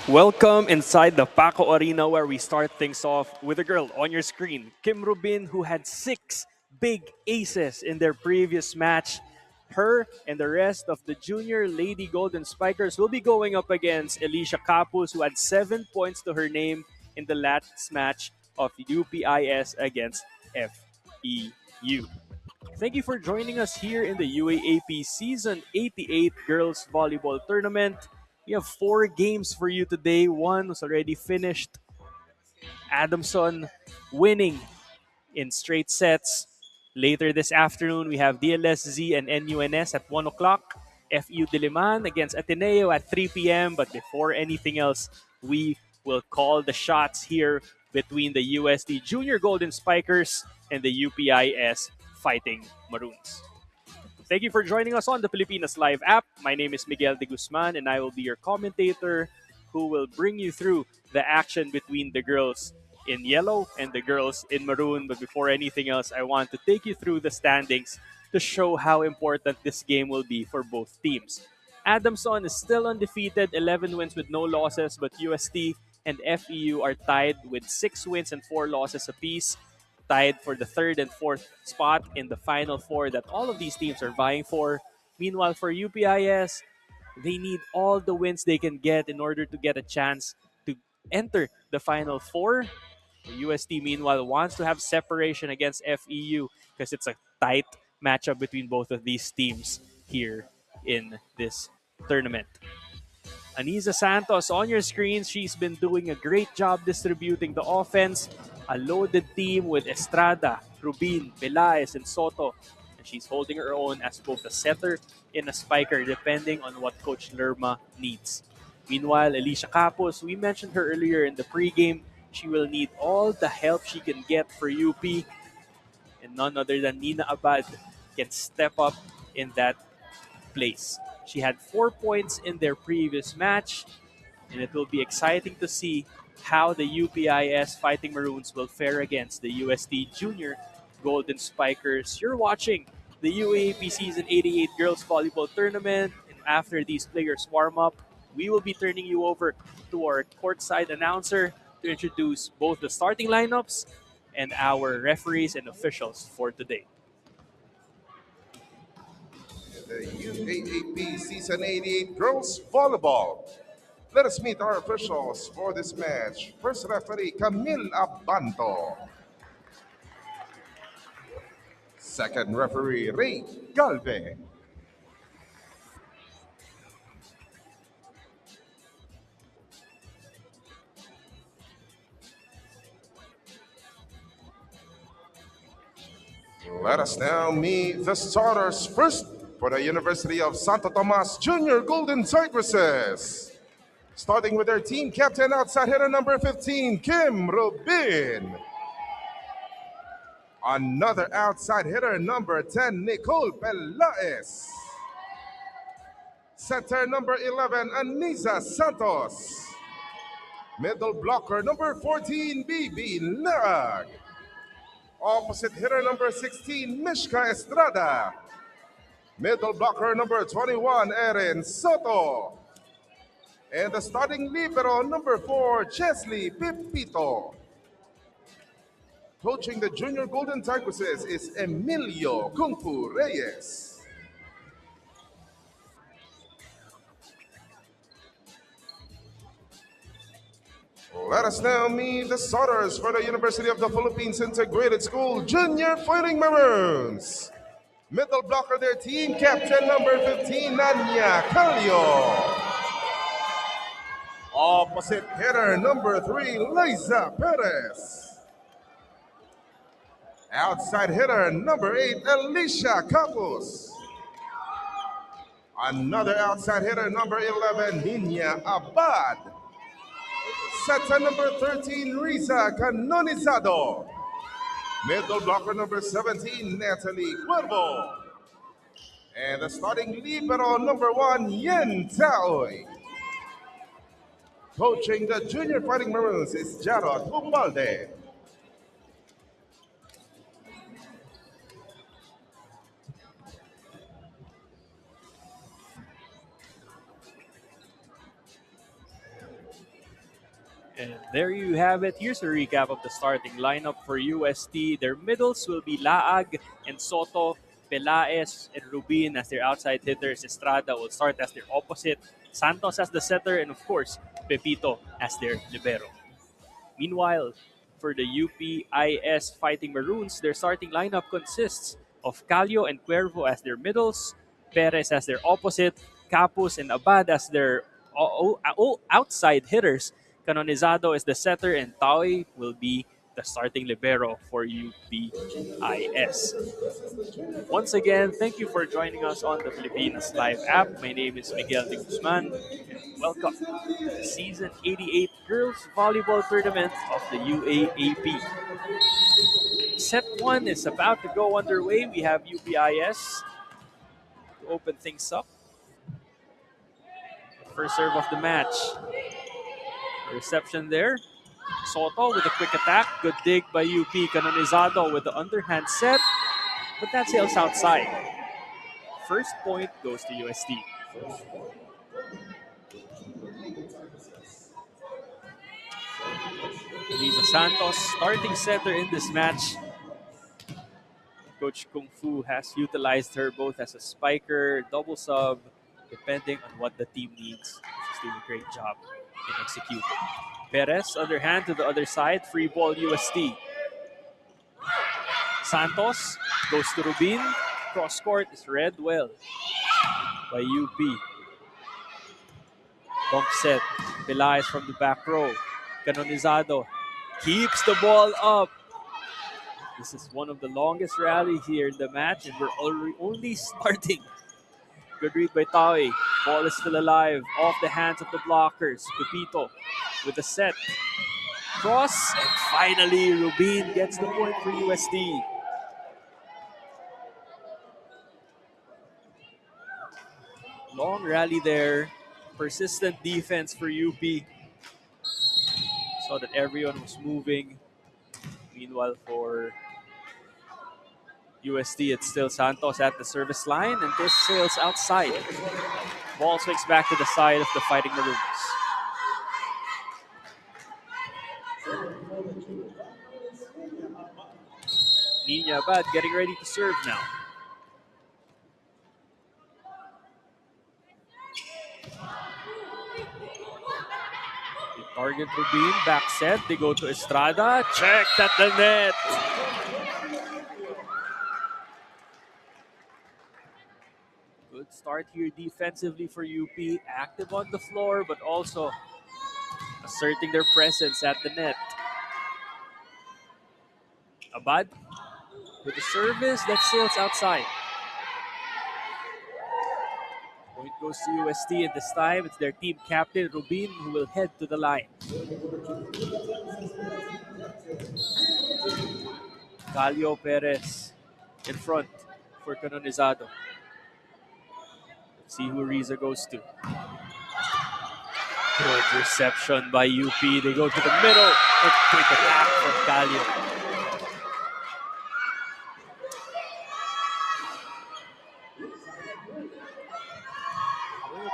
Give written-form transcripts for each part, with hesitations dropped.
Welcome inside the Paco Arena where we start things off with a girl on your screen, Kim Rubin, who had six big aces in their previous match. Her and the rest of the junior Lady Golden Spikers will be going up against Alicia Capus, who had 7 points to her name in the last match of UPIS against FEU. Thank you for joining us here in the UAAP Season 88 Girls Volleyball Tournament. We have four games for you today. One was already finished. Adamson winning in straight sets. Later this afternoon, we have DLSZ and NUNS at 1 o'clock. FU Diliman against Ateneo at 3 p.m. But before anything else, we will call the shots here between the UST Junior Golden Spikers and the UPIS Fighting Maroons. Thank you for joining us on the Filipinas Live app. My name is Miguel de Guzman, and I will be your commentator who will bring you through the action between the girls in yellow and the girls in maroon. But before anything else, I want to take you through the standings to show how important this game will be for both teams. Adamson is still undefeated, 11 wins with no losses, but UST and FEU are tied with 6 wins and 4 losses apiece, tied for the third and fourth spot in the final four that all of these teams are vying for. Meanwhile, for UPIS, they need all the wins they can get in order to get a chance to enter the final four. UST, meanwhile, wants to have separation against FEU because it's a tight matchup between both of these teams here in this tournament. Anisa Santos on your screens. She's been doing a great job distributing the offense. A loaded team with Estrada, Rubin, Pelaez, and Soto. And she's holding her own as both a setter and a spiker depending on what Coach Lerma needs. Meanwhile, Alicia Capos, we mentioned her earlier in the pregame. She will need all the help she can get for UP. And none other than Nina Abad can step up in that place. She had 4 points in their previous match, and it will be exciting to see how the UPIS Fighting Maroons will fare against the UST Junior Golden Spikers. You're watching the UAAP Season 88 Girls Volleyball Tournament, and after these players warm up, we will be turning you over to our courtside announcer to introduce both the starting lineups and our referees and officials for today. The UAAP Season 88 Girls Volleyball. Let us meet our officials for this match. First referee, Camille Abanto. Second referee, Ray Galve. Let us now meet the starters. First, for the University of Santo Tomas Junior Golden Tigresses. Starting with their team captain, outside hitter number 15, Kim Rubin. Another outside hitter, number 10, Nicole Pelaez. Center number 11, Anisa Santos. Middle blocker number 14, BB Lerag. Opposite hitter number 16, Mishka Estrada. Middle blocker number 21, Erin Soto. And the starting libero number 4, Chesley Pipito. Coaching the Junior Golden Tigresses is Emilio Kung Fu Reyes. Let us now meet the starters for the University of the Philippines Integrated School Junior Fighting Maroons. Middle blocker, their team captain number 15, Nanya Calio. Opposite hitter number 3, Liza Perez. Outside hitter number 8, Alicia Capus. Another outside hitter number 11, Nina Abad. Setter number 13, Riza Canonizado. Middle blocker number 17, Natalie Cuervo. And the starting libero number 1, Yen Taoy. Coaching the Junior Fighting Maroons is Jarod Humbalde. And there you have it. Here's a recap of the starting lineup for UST. Their middles will be Laag and Soto, Pelaez and Rubin as their outside hitters. Estrada will start as their opposite, Santos as the setter, and of course, Pepito as their libero. Meanwhile, for the UPIS Fighting Maroons, their starting lineup consists of Calio and Cuervo as their middles, Perez as their opposite, Capus and Abad as their outside hitters. Canonizado is the setter, and Taoy will be the starting libero for UPIS. Once again, thank you for joining us on the Filipinas Live app. My name is Miguel de Guzman, and welcome to the Season 88 Girls Volleyball Tournament of the UAAP. Set 1 is about to go underway. We have UPIS to open things up. First serve of the match. Reception there. Soto with a quick attack. Good dig by UP. Canonizado with the underhand set, but that sails outside. First point goes to UST. Lisa Santos, starting setter in this match. Coach Kung Fu has utilized her both as a spiker, double sub, depending on what the team needs. She's doing a great job in executing. Perez, underhand to the other side, free ball UST. Santos goes to Rubin. Cross court is read well by UP. Bump set. Pelaez from the back row. Canonizado keeps the ball up. This is one of the longest rallies here in the match, and we're only starting. Good read by Taoy. Ball is still alive. Off the hands of the blockers. Pepito with the set. Cross, and finally Rubin gets the point for USD. Long rally there. Persistent defense for UP. Saw that everyone was moving. Meanwhile, for USD, it's still Santos at the service line, and this sails outside. Ball swings back to the side of the Fighting Maroons. Nina Abad getting ready to serve now. They target Rubin, back set. They go to Estrada. Checked at the net. Good start here defensively for UP. Active on the floor, but also asserting their presence at the net. Abad with the service that sails outside. Point goes to UST, and this time it's their team captain, Rubin, who will head to the line. Calio Perez in front for Canonizado. Let's see who Riza goes to. Good reception by UP. They go to the middle. A quick attack from Calio.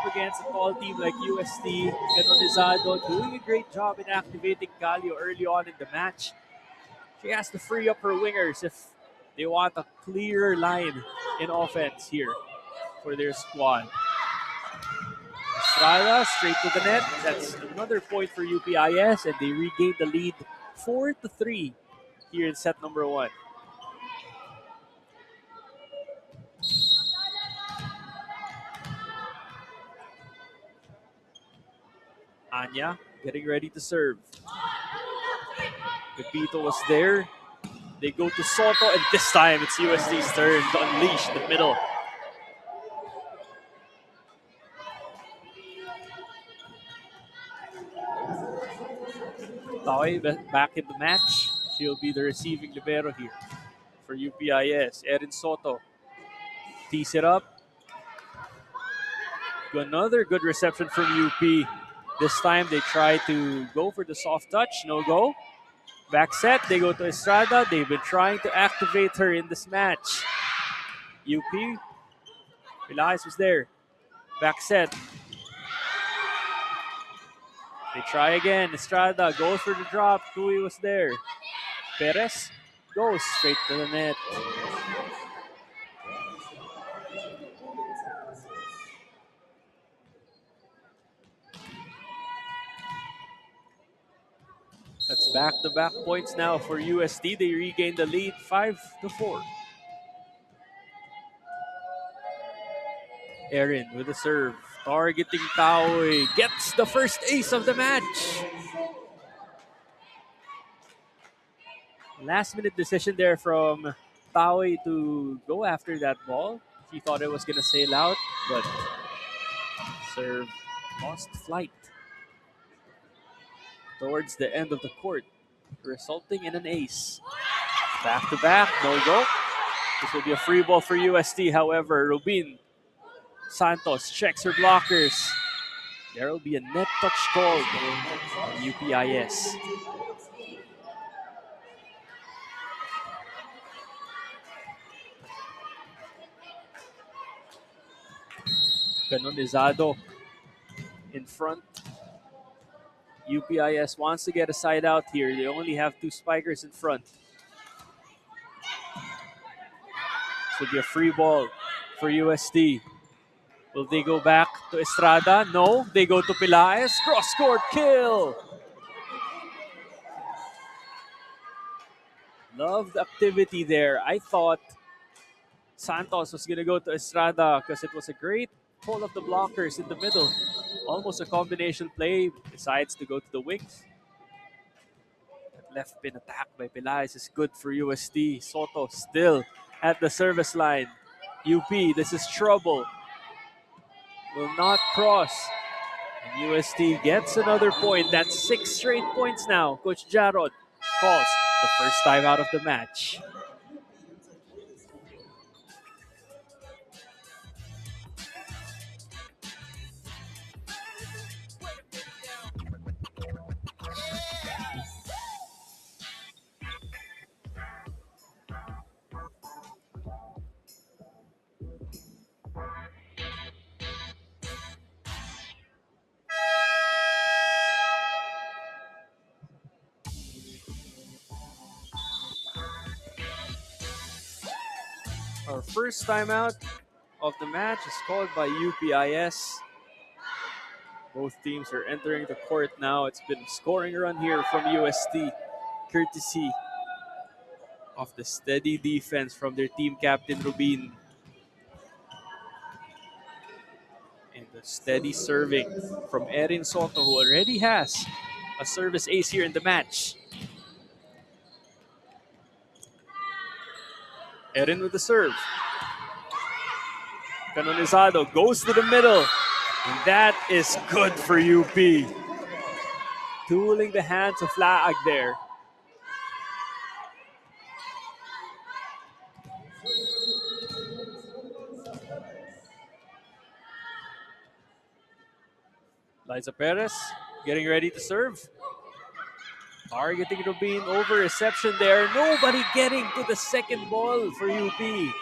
Against a tall team like UST, Canonizado doing a great job in activating Calio early on in the match. She has to free up her wingers if they want a clear line in offense here for their squad. Estrada straight to the net. That's another point for UPIS, and they regain the lead 4-3 here in set number 1. Anya getting ready to serve. Pepito was there. They go to Soto, and this time it's UST's turn to unleash the middle. Taoy back in the match. She'll be the receiving libero here for UPIS. Erin Soto tees it up. Another good reception from UP. This time they try to go for the soft touch. No go. Back set. They go to Estrada. They've been trying to activate her in this match. UP. Pelaez was there. Back set. They try again. Estrada goes for the drop. Tui was there. Perez goes straight to the net. That's back-to-back points now for UST. They regain the lead 5-4. Erin with the serve. Targeting Taoy. Gets the first ace of the match. Last-minute decision there from Taoy to go after that ball. He thought it was going to sail out, but serve lost flight towards the end of the court, resulting in an ace. Back-to-back, no go. This will be a free ball for UST. However, Rubin Santos checks her blockers. There will be a net touch called on UPIS. Canonizado in front. UPIS wants to get a side out here. They only have two spikers in front. This will be a free ball for UST. Will they go back to Estrada? No. They go to Pilaes. Cross-court kill. Love the activity there. I thought Santos was going to go to Estrada because it was a great pull of the blockers in the middle. Almost a combination play. Decides to go to the wings. That left pin attack by Pilaes is good for UST. Soto still at the service line. UP, this is trouble. Will not cross. And UST gets another point. That's 6 straight points now. Coach Jarod calls the first time out of the match. Our first timeout of the match is called by UPIS. Both teams are entering the court now. It's been a scoring run here from UST, courtesy of the steady defense from their team captain, Rubin. And the steady serving from Erin Soto, who already has a service ace here in the match. Erin with the serve. Canonizado goes to the middle. And that is good for UP. Tooling the hands of Laag there. Liza Perez getting ready to serve. Targeting Rubin over reception there. Nobody getting to the second ball for UP.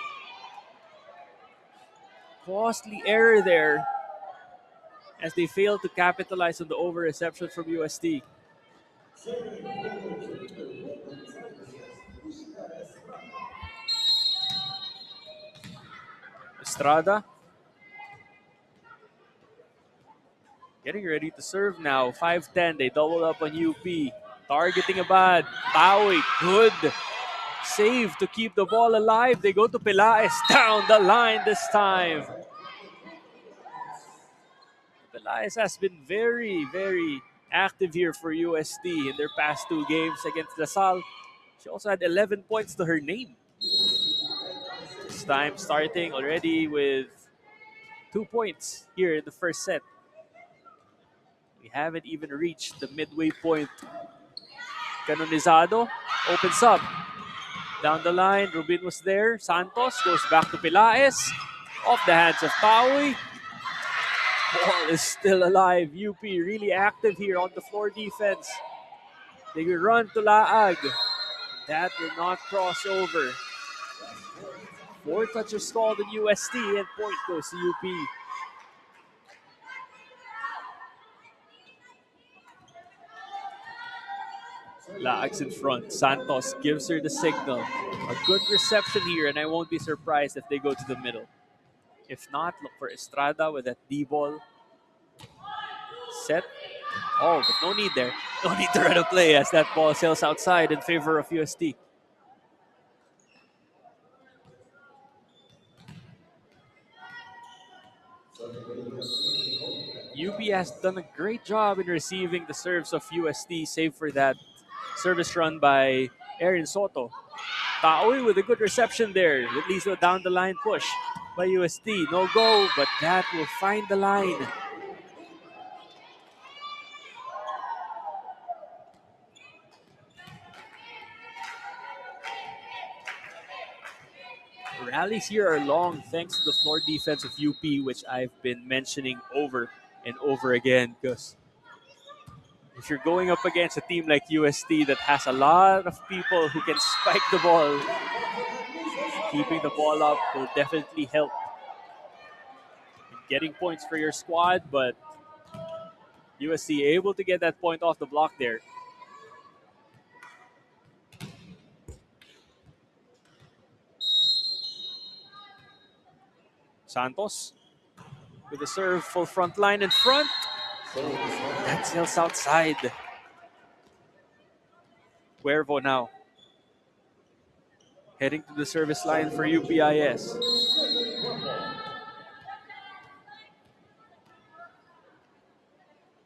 Costly error there as they failed to capitalize on the over reception from UST. Estrada getting ready to serve now. 5-10. They double up on UP. Targeting Abad. Taoy. Good save to keep the ball alive. They go to Pilaes. Down the line this time. Pilaes has been very, very active here for UST in their past 2 games against Lasal. She also had 11 points to her name. This time starting already with 2 points here in the first set. We haven't even reached the midway point. Canonizado opens up. Down the line, Rubin was there. Santos goes back to Pilaes. Off the hands of Taoy. Ball is still alive. UP really active here on the floor defense. They will run to Laag. That will not cross over. 4 touches called in UST and point goes to UP. Laag's in front. Santos gives her the signal. A good reception here, and I won't be surprised if they go to the middle. If not, look for Estrada with that D-ball. Set. Oh, but no need there. No need to run a play as that ball sails outside in favor of UST. UP has done a great job in receiving the serves of UST, save for that service run by Aaron Soto. Taoy with a good reception there. At least a down the line push by UST. No go, but that will find the line. Rallies here are long thanks to the floor defense of UP, which I've been mentioning over and over again. Because if you're going up against a team like UST that has a lot of people who can spike the ball, keeping the ball up will definitely help in getting points for your squad. But UST able to get that point off the block there. Santos with the serve, full front line in front. That sails outside. Cuervo now heading to the service line for UPIS.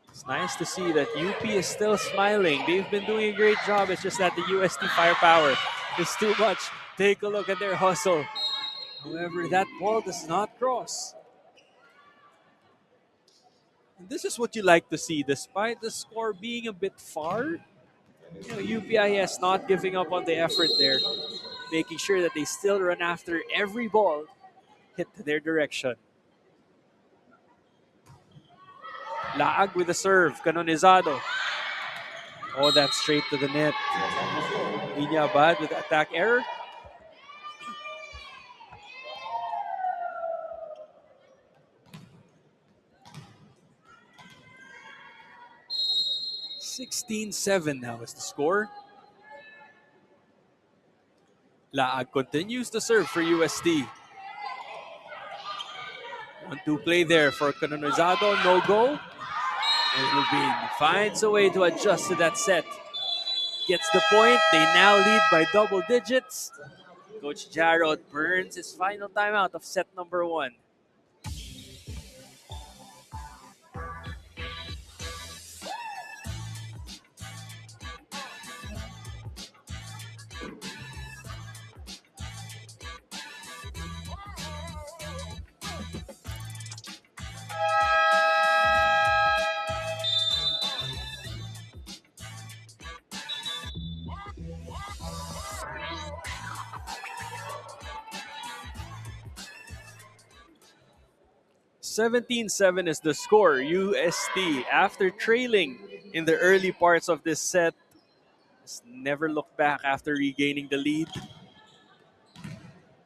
It's nice to see that UP is still smiling. They've been doing a great job. It's just that the UST firepower is too much. Take a look at their hustle. However, that ball does not cross. And this is what you like to see. Despite the score being a bit far, UPIS not giving up on the effort there, making sure that they still run after every ball hit their direction. Laag with the serve, Canonizado. Oh, that's straight to the net. Linya Abad with the attack error. (16-7) now is the score. Laag continues to serve for UST. 1-2 play there for Canonizado, no go. And Rubin finds a way to adjust to that set. Gets the point. They now lead by double digits. Coach Jarrod burns his final timeout of set number 1. (17-7) is the score. UST, after trailing in the early parts of this set, has never looked back after regaining the lead.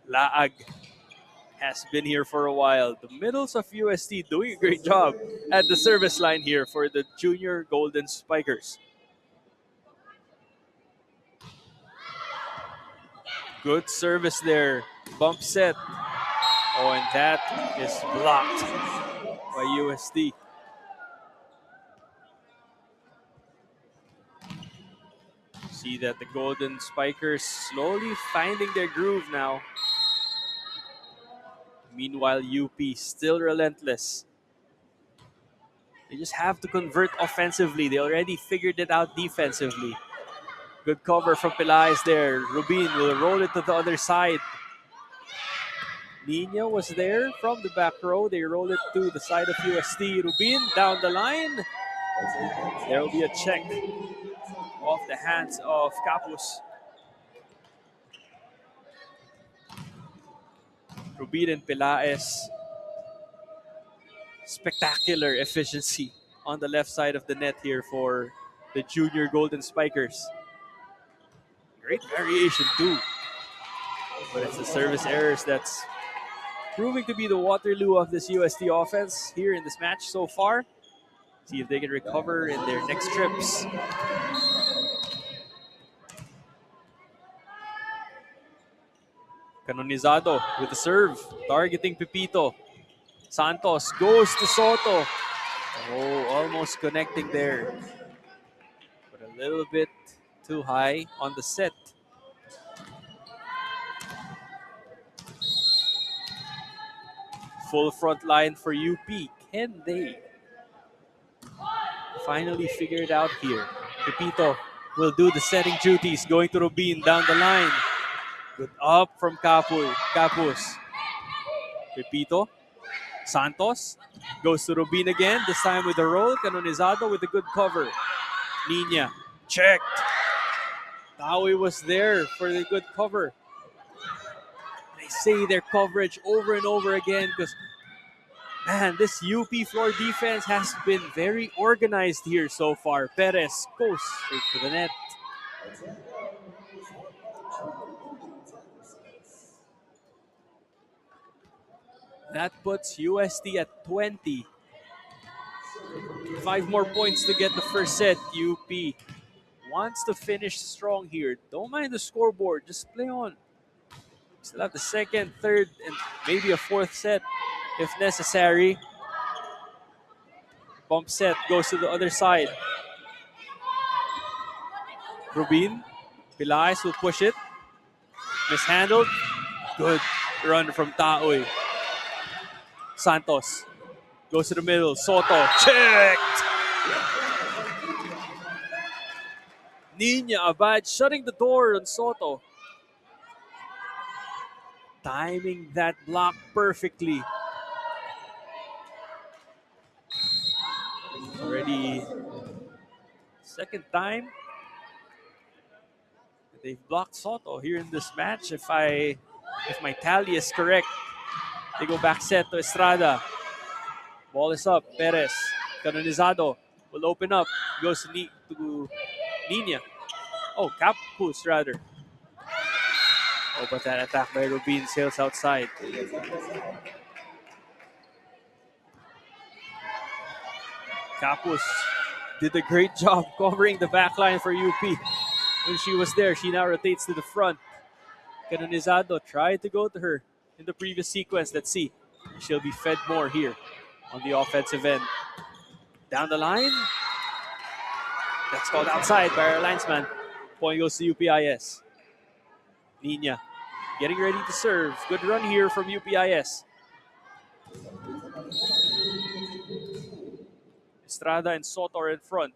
Laag has been here for a while. The middles of UST doing a great job at the service line here for the junior Golden Spikers. Good service there. Bump set. Oh, and that is blocked by UST. See that the Golden Spikers slowly finding their groove now. Meanwhile, UP still relentless. They just have to convert offensively. They already figured it out defensively. Good cover from Pelaez there. Rubin will roll it to the other side. Nino was there from the back row. They roll it to the side of UST. Rubin down the line. There will be a check off the hands of Capus. Rubin and Pelaez. Spectacular efficiency on the left side of the net here for the junior Golden Spikers. Great variation too. But it's the service errors that's proving to be the Waterloo of this UST offense here in this match so far. See if they can recover in their next trips. Canonizado with the serve, targeting Pepito. Santos goes to Soto. Oh, almost connecting there. But a little bit too high on the set. Full front line for UP. Can they finally figure it out here? Pepito will do the setting duties, going to Rubin down the line. Good up from Capus. Pepito. Santos goes to Rubin again, this time with the roll. Canonizado with a good cover. Nina checked. Tawi was there for the good cover. They say their coverage over and over again because, man, this UP floor defense has been very organized here so far. Perez goes straight to the net. That puts UST at 20. 5 more points to get the first set. UP wants to finish strong here. Don't mind the scoreboard. Just play on. Still have the second, third, and maybe a fourth set if necessary. Bump set goes to the other side. Rubin. Pilaes will push it. Mishandled. Good run from Taoy. Santos goes to the middle. Soto checked. Nina Abad shutting the door on Soto. Timing that block perfectly. Already second time they've blocked Soto here in this match. If my tally is correct, they go back set to Estrada. Ball is up. Perez. Canonizado will open up. Goes to Nina. Oh, Capus rather. Oh, but that attack by Rubin sails outside. Capus did a great job covering the back line for UP. When she was there, she now rotates to the front. Canonizado tried to go to her in the previous sequence. Let's see. She'll be fed more here on the offensive end. Down the line. That's called outside by our linesman. Point goes to UPIS. Nina getting ready to serve. Good run here from UPIS. Estrada and Soto are in front.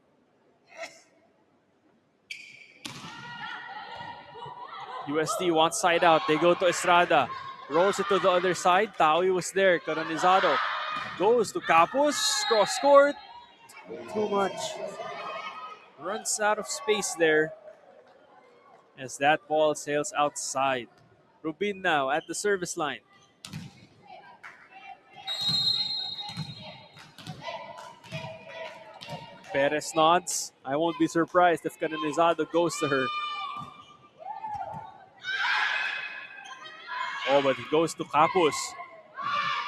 UST wants side out. They go to Estrada. Rolls it to the other side. Tawi was there. Canonizado goes to Capus. Cross court. Too much. Runs out of space there as that ball sails outside. Rubin now at the service line. Perez nods. I won't be surprised if Canonizado goes to her. Oh, but it goes to Capus.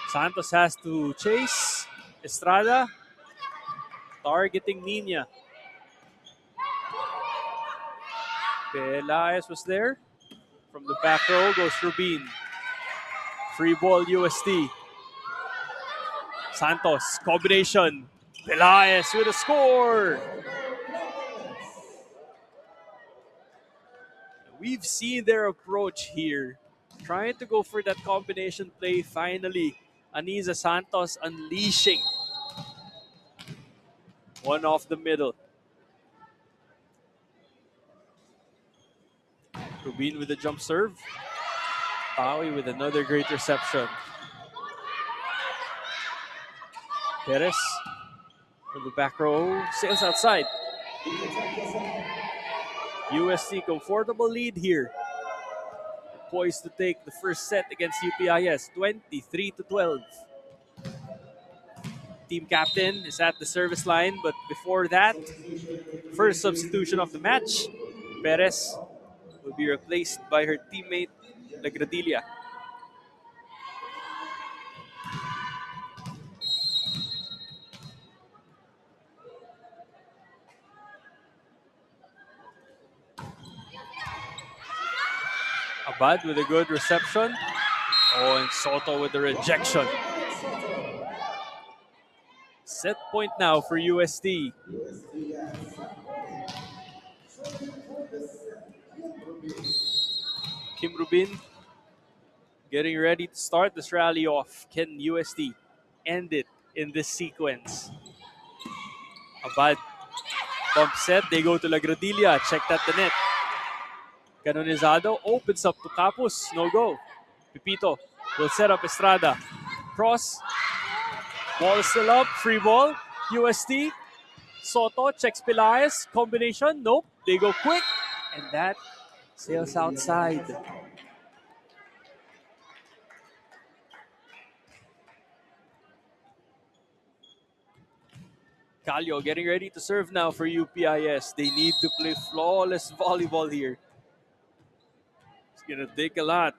Santos has to chase. Estrada targeting Nina. Pelaez was there. From the back row goes Rubin. Free ball UST. Santos, combination. Pelaez with a score. We've seen their approach here. Trying to go for that combination play. Finally, Aniza Santos unleashing. One off the middle. Rubin with a jump serve. Tawi with another great reception. Perez from the back row sails outside. UST comfortable lead here. Poised to take the first set against UPIS, 23-12. Team captain is at the service line, but before that, first substitution of the match, Perez will be replaced by her teammate, Lagradilla. A Abad with a good reception. Oh, and Soto with the rejection. Set point now for UST. Kim Rubin getting ready to start this rally off. Can UST end it in this sequence? Abad pump set. They go to Lagradilla. Checked at the net. Canonizado opens up to Capus. No go. Pipito will set up Estrada. Cross. Ball is still up. Free ball. UST. Soto checks Pelaez. Combination. Nope. They go quick. And that sails outside. Calio getting ready to serve now for UPIS. They need to play flawless volleyball here. It's going to take a lot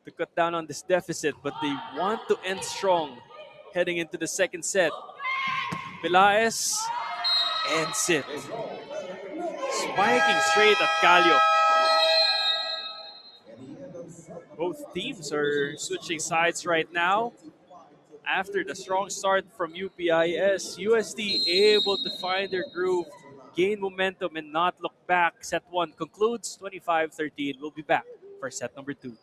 to cut down on this deficit, but they want to end strong heading into the second set. Pelaez ends it. Spiking straight at Calio. Both teams are switching sides right now. After the strong start from UPIS, UST able to find their groove, gain momentum, and not look back. Set 1 concludes 25-13. We'll be back for set number 2.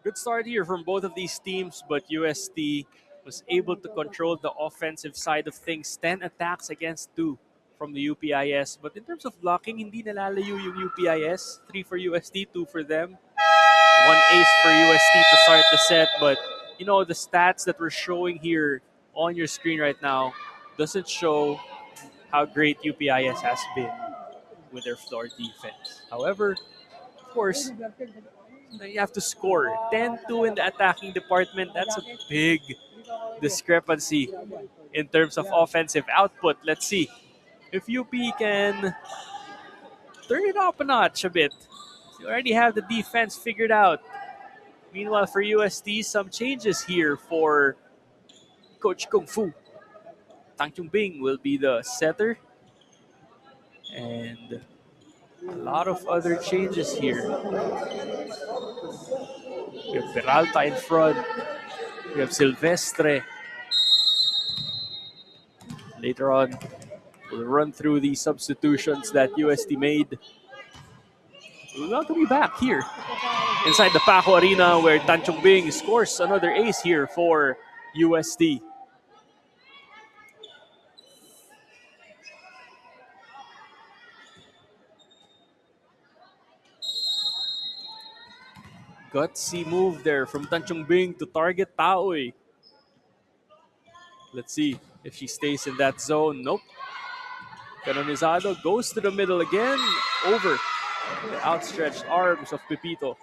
Good start here from both of these teams, but UST was able to control the offensive side of things. 10 attacks against 2 from the UPIS. But in terms of blocking, hindi nalalayo yung UPIS. 3 for UST, 2 for them. 1 ace for UST to start the set, but you know the stats that we're showing here on your screen right now doesn't show how great UPIS has been with their floor defense. However, of course, you have to score 10-2 in the attacking department. That's a big discrepancy in terms of offensive output. Let's see if UP can turn it up a notch a bit. You already have the defense figured out. Meanwhile, for UST, some changes here for Coach Kung Fu. Tang Chung Bing will be the setter. And a lot of other changes here. We have Peralta in front. We have Silvestre. Later on, we'll run through the substitutions that UST made. We're going to be back here inside the Paco Arena where Tan Chung Bing scores another ace here for UST. Gutsy move there from Tan Chung Bing to target Taoy. Let's see if she stays in that zone. Nope. Canonizado goes to the middle again, over the outstretched arms of Pepito.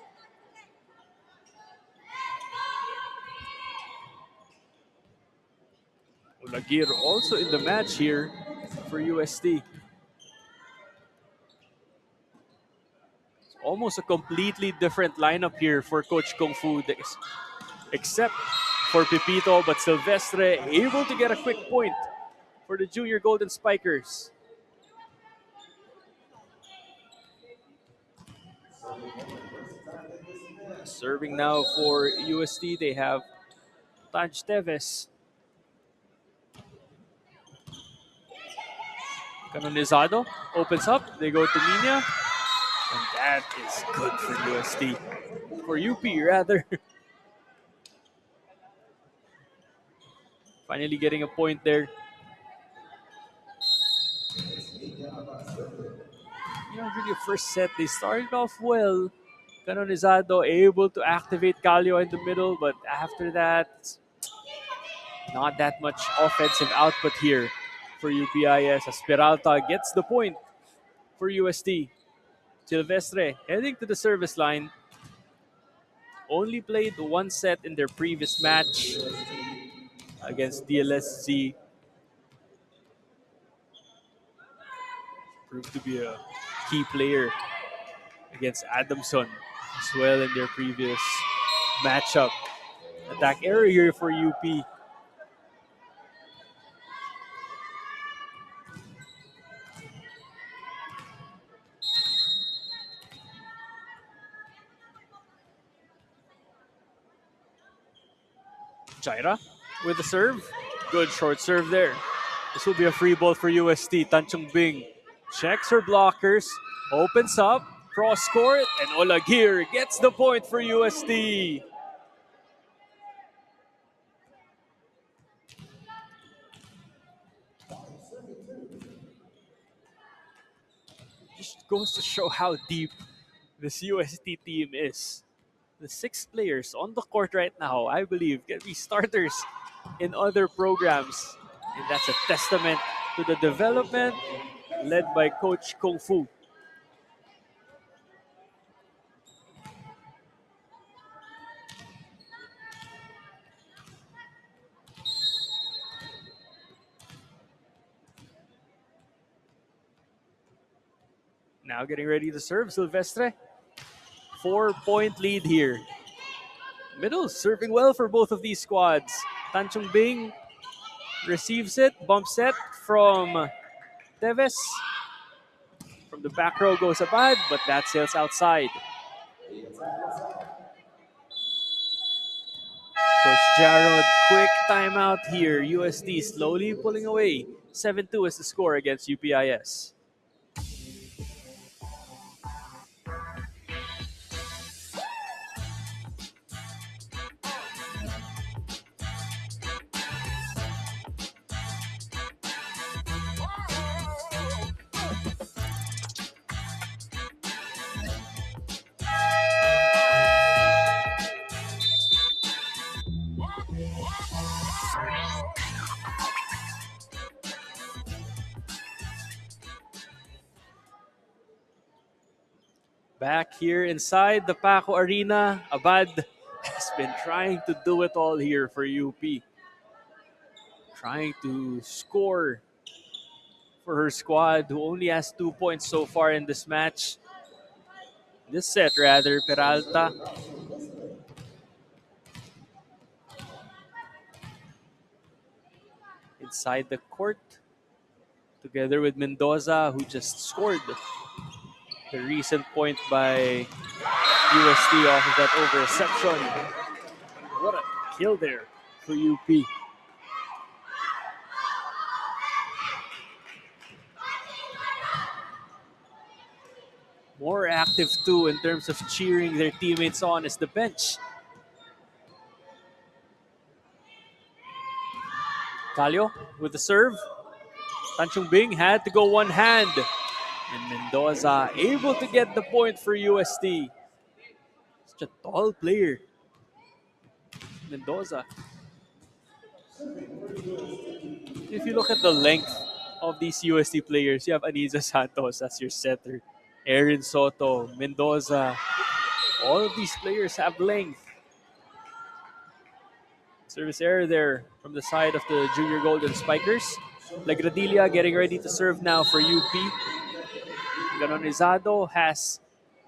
Ulagir also in the match here for UST. It's almost a completely different lineup here for Coach Kung Fu, except for Pepito, but Silvestre able to get a quick point for the Junior Golden Spikers. Serving now for UST, they have Taj Teves. Canonizado opens up. They go to Mina. And that is good for UST. For UP, rather. Finally getting a point there. During the first set, they started off well. Canonizado able to activate Calio in the middle, but after that, not that much offensive output here for UPIS as Peralta gets the point for UST. Silvestre heading to the service line. Only played 1 set in their previous match against DLSC. Proved to be a key player against Adamson as well in their previous matchup. Attack error here for UP. Jaira with the serve. Good short serve there. This will be a free ball for UST. Tan Chung Bing checks her blockers, opens up, cross court, and Olagir gets the point for UST. Just goes to show how deep this UST team is. The 6 players on the court right now, I believe, can be starters in other programs. And that's a testament to the development led by Coach Kung Fu. Now getting ready to serve, Silvestre. 4-point lead here. Middle serving well for both of these squads. Tan Chung Bing receives it, bumps it from Teves. From the back row goes Abad, but that sails outside. Coach Jarrod, quick timeout here. UST slowly pulling away. 7-2 is the score against UPIS. Back here inside the Paco Arena, Abad has been trying to do it all here for UP. Trying to score for her squad, who only has 2 points so far in this match. This set, rather, Peralta. Inside the court, together with Mendoza, who just scored the recent point by UST off of that over reception. What a kill there for UP. More active too in terms of cheering their teammates on is the bench. Calio with the serve. Tan Chung Bing had to go one hand. And Mendoza able to get the point for UST. Such a tall player. Mendoza. If you look at the length of these UST players, you have Aniza Santos as your setter. Erin Soto, Mendoza. All of these players have length. Service error there from the side of the Junior Golden Spikers. Lagradilla getting ready to serve now for UP. Canonizado has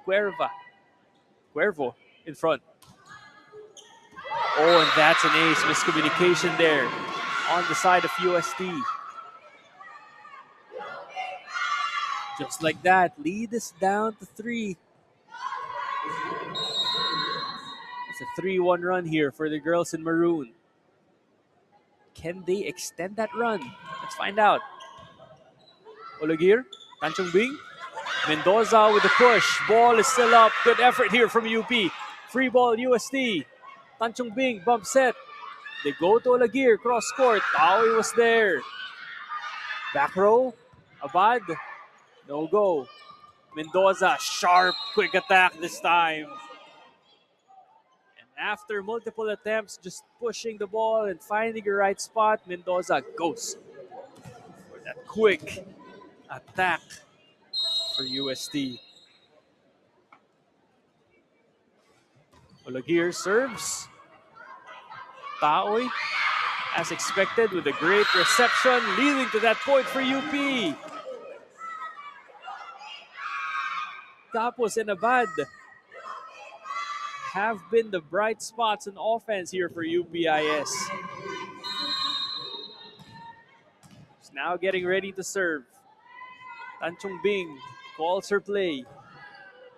Cuervo in front. Oh, and that's an ace. Miscommunication there on the side of UST. Just like that, lead is down to 3. It's a 3-1 run here for the girls in maroon. Can they extend that run? Let's find out. Olagir, Tan Chung Bing, Mendoza with the push. Ball is still up. Good effort here from UP. Free ball UST. Tan Chung Bing, bump set. They go to Olagir, cross court. Taoy was there. Back row, Abad. No go. Mendoza, sharp, quick attack this time. And after multiple attempts, just pushing the ball and finding the right spot, Mendoza goes for that quick attack for UST. Olagir serves. Taoy, as expected, with a great reception, leading to that point for UP. Tapos and Abad have been the bright spots in offense here for UPIS. She's now getting ready to serve. Tan Chung Bing calls her play.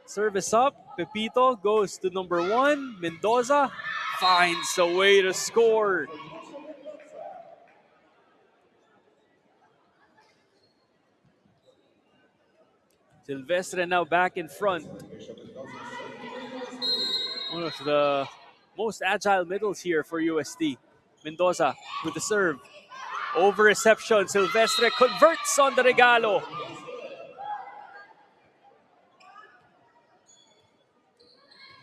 Service up. Pepito goes to number 1. Mendoza finds a way to score. Silvestre now back in front. One of the most agile middles here for UST. Mendoza with the serve. Over reception. Silvestre converts on the regalo.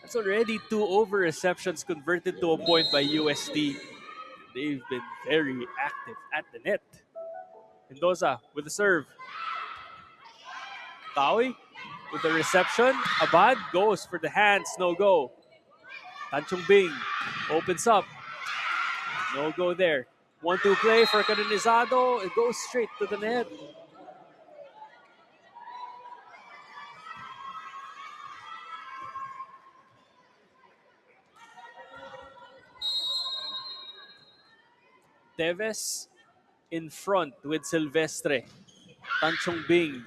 That's already 2 over receptions converted to a point by UST. They've been very active at the net. Mendoza with the serve. Tawi with the reception. Abad goes for the hands. No go. Tanchong Bing opens up. No go there. 1-2 play for Canonizado. It goes straight to the net. Teves in front with Silvestre. Tanchong Bing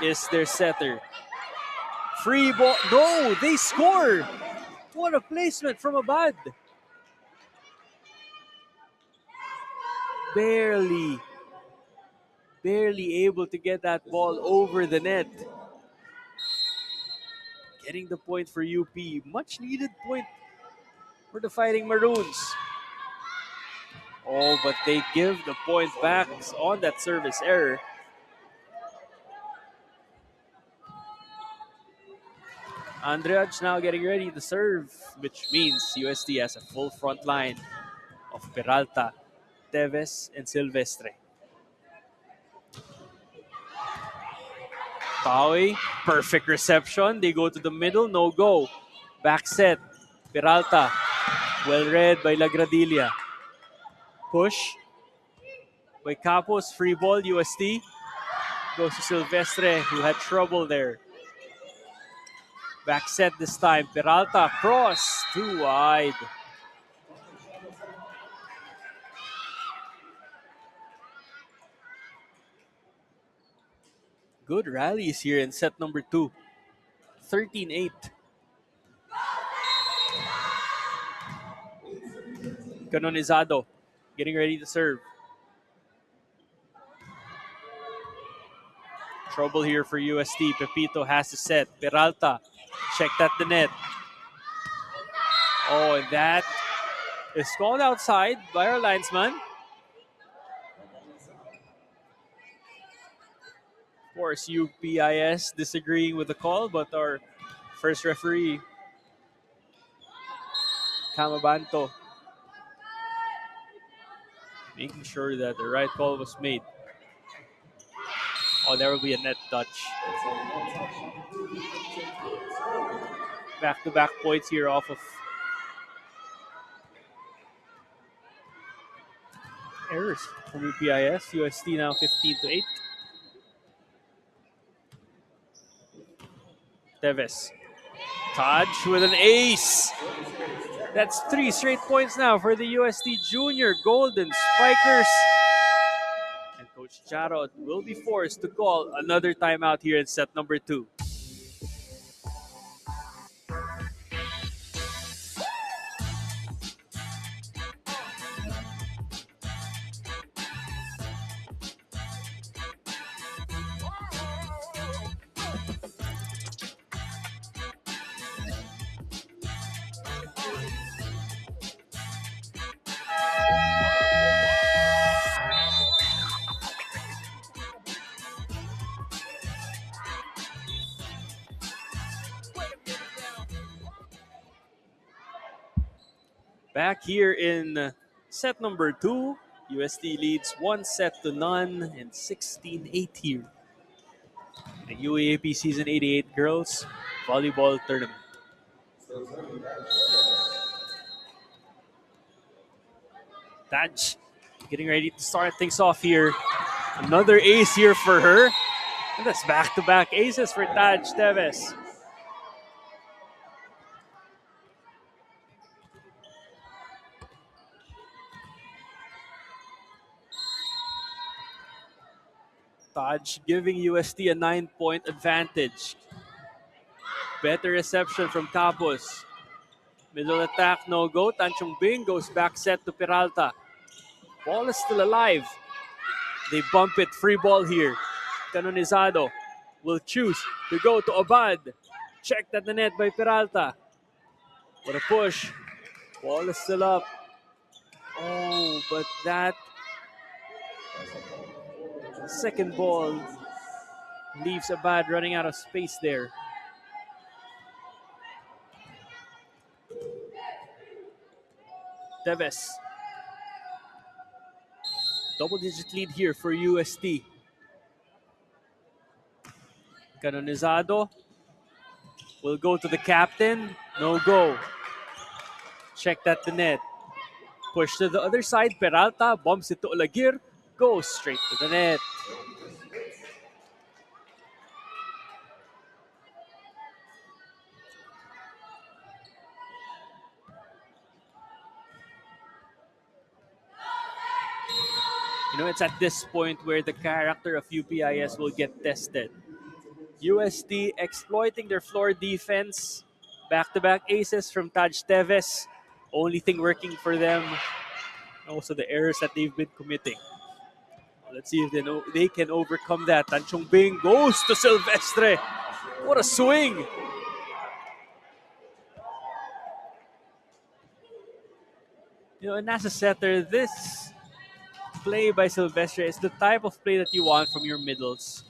is their setter. Free ball. No, they score. What a placement from Abad. Barely able to get that ball over the net. Getting the point for UP. Much needed point for the Fighting Maroons. Oh, but they give the point back on that service error. Andrade now getting ready to serve, which means UST has a full front line of Peralta, Teves, and Silvestre. Tawi, perfect reception. They go to the middle, no go. Back set, Peralta, well read by Lagradilla. Push by Capos, free ball, UST. Goes to Silvestre, who had trouble there. Back set this time, Peralta, cross, too wide. Good rallies here in set number 2. 13-8. Canonizado getting ready to serve. Trouble here for UST. Pepito has to set. Peralta checked at the net. Oh, and that is called outside by our linesman. Of course, UPIS disagreeing with the call, but our first referee, Camabanto, making sure that the right call was made. Oh, there will be a net touch. Back-to-back points here off of errors from UPIS. UST now 15-8. Teves. Taj with an ace. That's 3 straight points now for the UST Junior Golden Spikers. And Coach Jarod will be forced to call another timeout here in set number 2. Back here in set number 2, UST leads 1-0 and 16-8 here. The UAAP Season 88 Girls Volleyball Tournament. Taj getting ready to start things off here. Another ace here for her. And that's back-to-back aces for Taj Teves. Taj giving UST a 9-point advantage. Better reception from Capos. Middle attack, no go. Tan Chong Bing goes back set to Peralta. Ball is still alive. They bump it, free ball here. Canonizado will choose to go to Abad. Checked at the net by Peralta. What a push. Ball is still up. Oh, but that second ball leaves Abad running out of space there. Teves. Double-digit lead here for UST. Canonizado will go to the captain. No go. Checked at the net. Push to the other side. Peralta bumps it to Olagir. Goes straight to the net. You know, it's at this point where the character of UPIS will get tested. UST exploiting their floor defense. Back-to-back aces from Taj Teves. Only thing working for them. Also the errors that they've been committing. Let's see if they can overcome that. Tan Chong Bing goes to Silvestre. What a swing! You know, and as a setter, this play by Silvestre is the type of play that you want from your middles.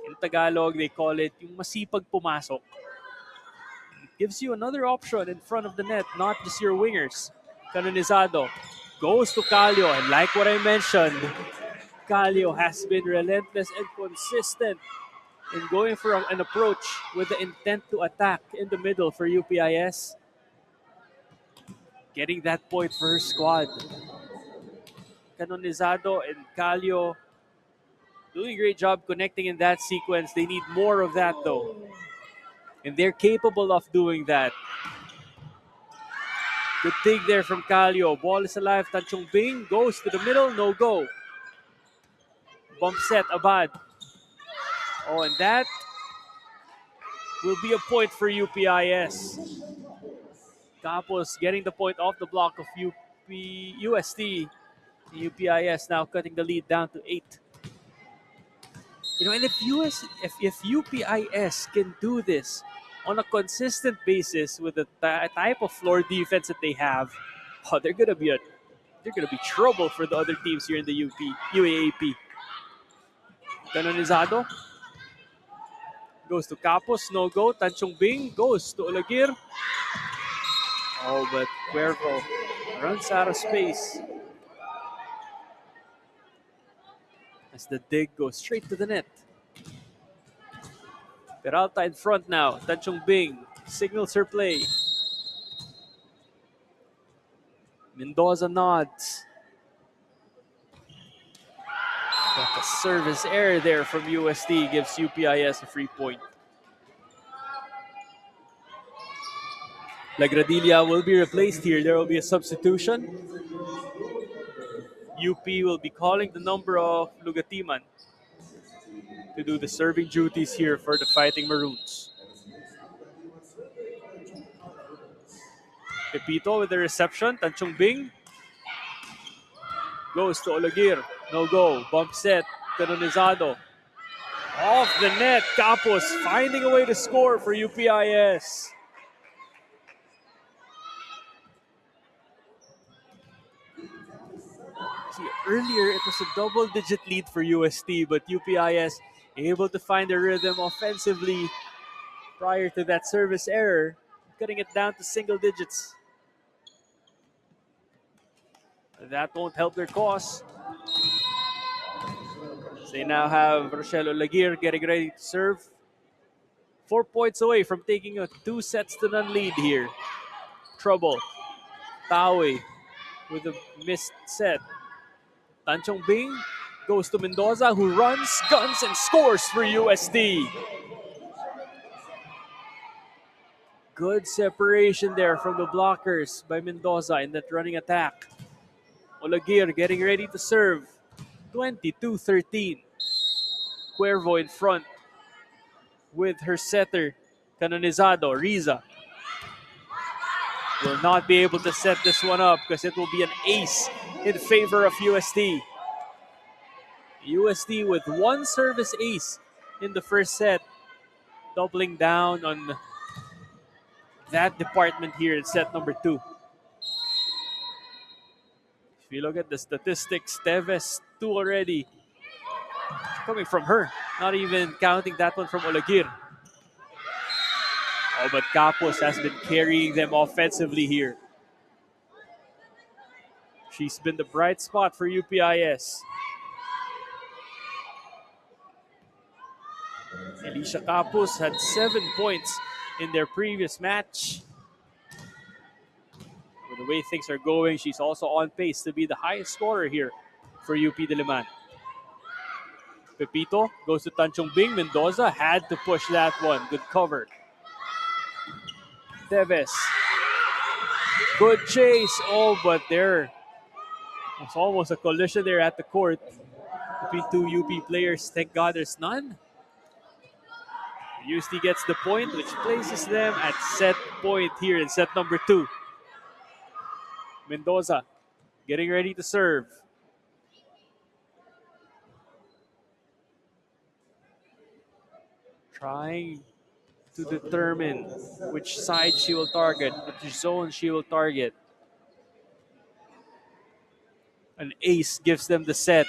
In Tagalog, they call it yung masipag pumasok. It gives you another option in front of the net, not just your wingers. Canonizado goes to Calio, and like what I mentioned, Calio has been relentless and consistent in going for an approach with the intent to attack in the middle for UPIS. Getting that point for her squad. Canonizado and Calio doing a great job connecting in that sequence. They need more of that though. And they're capable of doing that. Good dig there from Calio. Ball is alive. Tan Chong Bing goes to the middle. No go. Bump set, Abad. Oh, and that will be a point for UPIS. Capos getting the point off the block of UST. UPIS now cutting the lead down to 8. You know, and if UPIS can do this on a consistent basis with the type of floor defense that they have, oh, they're gonna be trouble for the other teams here in the UAAP. Canonizado goes to Capos, no go. Tan Chong Bing goes to Olagir. Oh, but Cuervo runs out of space. As the dig goes straight to the net. Peralta in front now. Tan Chong Bing signals her play. Mendoza nods. But the service error there from UST gives UPIS a free point. Lagradilla will be replaced here. There will be a substitution. UP will be calling the number of Lugatiman to do the serving duties here for the Fighting Maroons. Pepito with the reception. Tan Chong Bing goes to Olagir. No go. Bump set. Canonizado. Off the net. Capos finding a way to score for UPIS. See, earlier it was a double-digit lead for UST, but UPIS able to find the rhythm offensively prior to that service error, cutting it down to single digits. That won't help their cause. They now have Rochelle Olagir getting ready to serve. 4 points away from taking a 2-0 lead here. Trouble. Tawi with a missed set. Tan Chong Bing goes to Mendoza, who runs, guns, and scores for UST. Good separation there from the blockers by Mendoza in that running attack. Olagir getting ready to serve. 22-13. Cuervo in front with her setter, Canonizado, Riza. will not be able to set this one up because it will be an ace in favor of UST. UST with one service ace in the first set, doubling down on that department here in set number 2. If you look at the statistics, Teves 2 already coming from her, not even counting that one from Olagir. Oh, but Capos has been carrying them offensively here. She's been the bright spot for UPIS. Alicia Capos had 7 points in their previous match. With the way things are going, she's also on pace to be the highest scorer here for UP Diliman. Pepito goes to Tanchong Bing. Mendoza had to push that one. Good cover. Teves. Good chase. Oh, but there was almost a collision there at the court between two UP players. Thank God there's none. UST gets the point, which places them at set point here in set number 2. Mendoza getting ready to serve. Trying to determine which side she will target, which zone she will target. An ace gives them the set.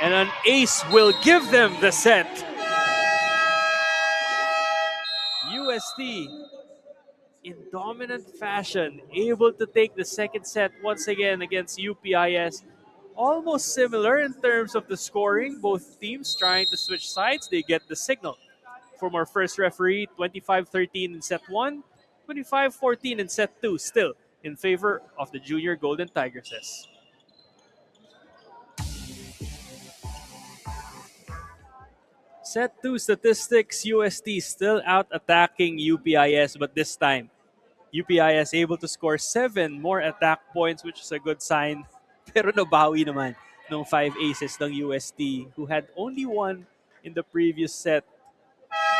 And an ace will give them the set. UST, in dominant fashion, able to take the second set once again against UPIS. Almost similar in terms of the scoring. Both teams trying to switch sides. They get the signal from our first referee. 25-13 in set 1. 25-14 in set 2. Still in favor of the Junior Golden Tigresses. Set 2 statistics, UST still out attacking UPIS, but this time UPIS able to score 7 more attack points, which is a good sign. Pero nabawi naman ng 5 aces ng UST, who had only 1 in the previous set.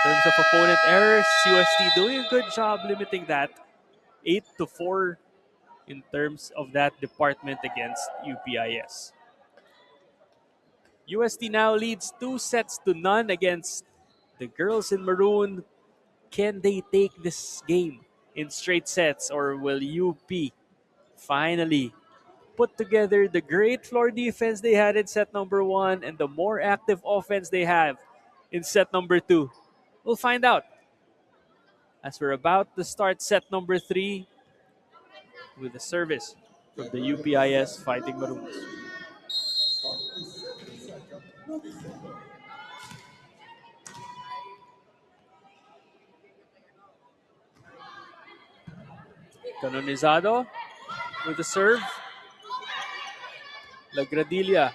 In terms of opponent errors, UST doing a good job limiting that. 8-4 in terms of that department against UPIS. UST now leads 2-0 against the girls in maroon. Can they take this game in straight sets, or will UP finally put together the great floor defense they had in set number 1 and the more active offense they have in set number 2? We'll find out as we're about to start set number 3 with a service from the UPIS Fighting Maroons. Canonizado with the serve. Lagradilla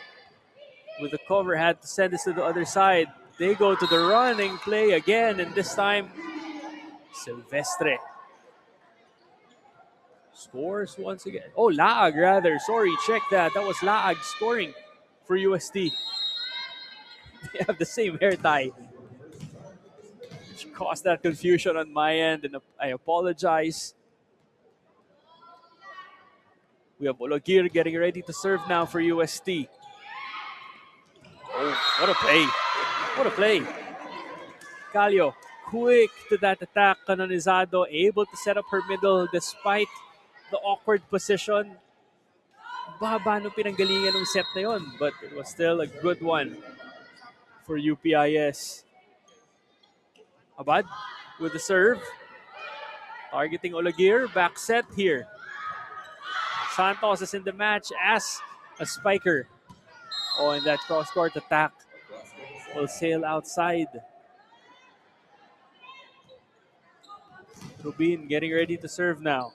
with the cover had to send this to the other side. They go to the running play again, and this time Silvestre scores once again. Oh, Laag rather. Sorry, check that. That was Laag scoring for UST. They have the same hair tie, which caused that confusion on my end, and I apologize. We have Olagir getting ready to serve now for UST. Oh, what a play. What a play. Calio, quick to that attack. Canonizado, able to set up her middle despite the awkward position. Baba nung pinanggalingan ng set na yon, but it was still a good one for UPIS. Abad with the serve. Targeting Olagir. Back set here. Santos is in the match as a spiker. Oh, and that cross-court attack will sail outside. Rubin getting ready to serve now.